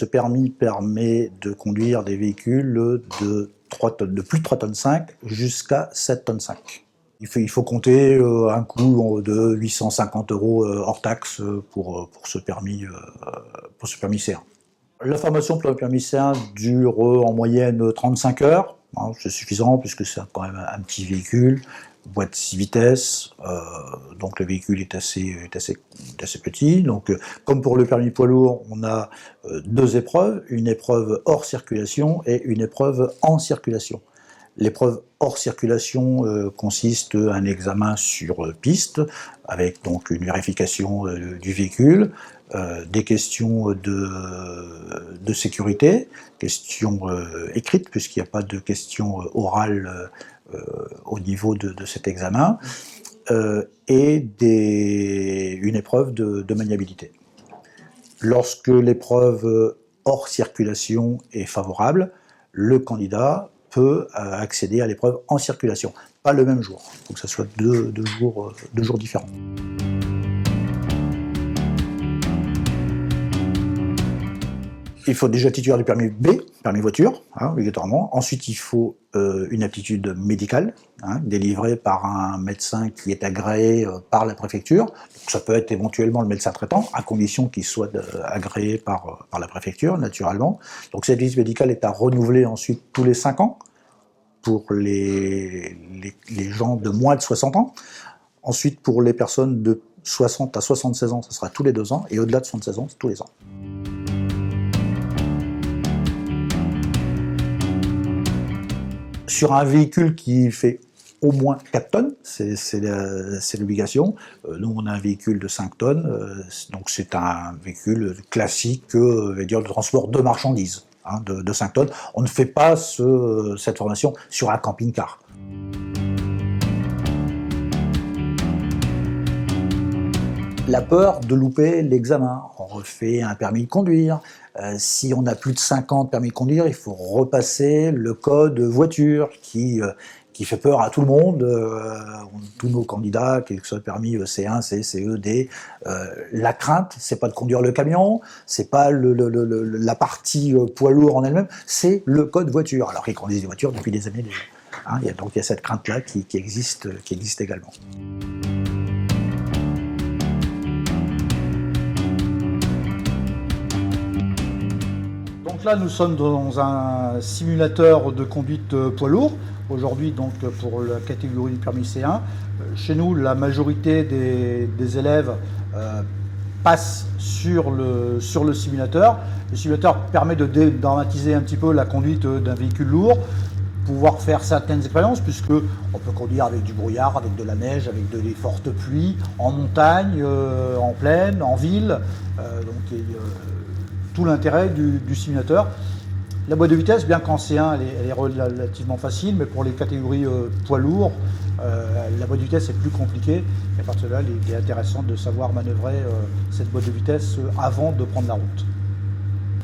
Ce permis permet de conduire des véhicules de plus de 3,5 tonnes jusqu'à 7,5 tonnes. Il faut compter un coût de 850 € hors taxe pour ce permis C1. La formation pour le permis C1 dure en moyenne 35 heures. C'est suffisant puisque c'est quand même un petit véhicule, boîte 6 vitesses, donc le véhicule est assez petit. Donc, comme pour le permis poids lourd, on a deux épreuves, une épreuve hors circulation et une épreuve en circulation. L'épreuve hors circulation consiste à un examen sur piste, avec donc une vérification du véhicule, des questions de sécurité, questions écrites, puisqu'il n'y a pas de questions orales au niveau de cet examen, et une épreuve de maniabilité. Lorsque l'épreuve hors circulation est favorable, le candidat peut accéder à l'épreuve en circulation. Pas le même jour, il faut que ce soit deux jours différents. Il faut déjà titulaire du permis B, permis voiture, obligatoirement. Ensuite, il faut une aptitude médicale, délivrée par un médecin qui est agréé par la préfecture. Donc, ça peut être éventuellement le médecin traitant, à condition qu'il soit agréé par la préfecture, naturellement. Donc, cette aptitude médicale est à renouveler ensuite tous les 5 ans pour les gens de moins de 60 ans. Ensuite, pour les personnes de 60 à 76 ans, ce sera tous les 2 ans, et au-delà de 76 ans, c'est tous les ans. Sur un véhicule qui fait au moins 4 tonnes, c'est l'obligation. Nous, on a un véhicule de 5 tonnes, donc c'est un véhicule classique de transport de marchandises, de 5 tonnes. On ne fait pas cette formation sur un camping-car. La peur de louper l'examen. On refait un permis de conduire. Si on a plus de 50 permis de conduire, il faut repasser le code voiture qui fait peur à tout le monde. Tous nos candidats, quel que soit le permis C1, C, CE, D. La crainte, c'est pas de conduire le camion, c'est pas la partie poids lourd en elle-même, c'est le code voiture. Alors qu'ils conduisent des voitures depuis des années déjà. Donc il y a cette crainte-là qui existe également. Donc là, nous sommes dans un simulateur de conduite poids lourd. Aujourd'hui, donc, pour la catégorie du permis C1. Chez nous, la majorité des élèves passent sur le simulateur. Le simulateur permet de dédramatiser un petit peu la conduite d'un véhicule lourd, pouvoir faire certaines expériences, puisque on peut conduire avec du brouillard, avec de la neige, avec des fortes pluies, en montagne, en plaine, en ville. Donc, tout l'intérêt du simulateur. La boîte de vitesse, bien qu'en C1, elle est relativement facile, mais pour les catégories poids lourds, la boîte de vitesse est plus compliquée. Et à partir de là, il est intéressant de savoir manœuvrer cette boîte de vitesse avant de prendre la route.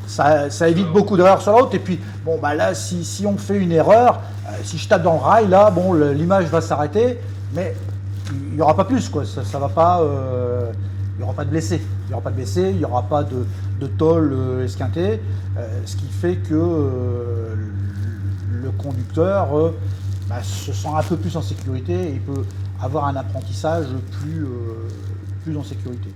Ça évite beaucoup d'erreurs sur la route. Et puis, là, si on fait une erreur, si je tape dans le rail, là, l'image va s'arrêter, mais il n'y aura pas plus, quoi. Ça va pas. Il n'y aura pas de blessés. Il n'y aura pas de tôle esquintée, ce qui fait que le conducteur se sent un peu plus en sécurité et il peut avoir un apprentissage plus en sécurité.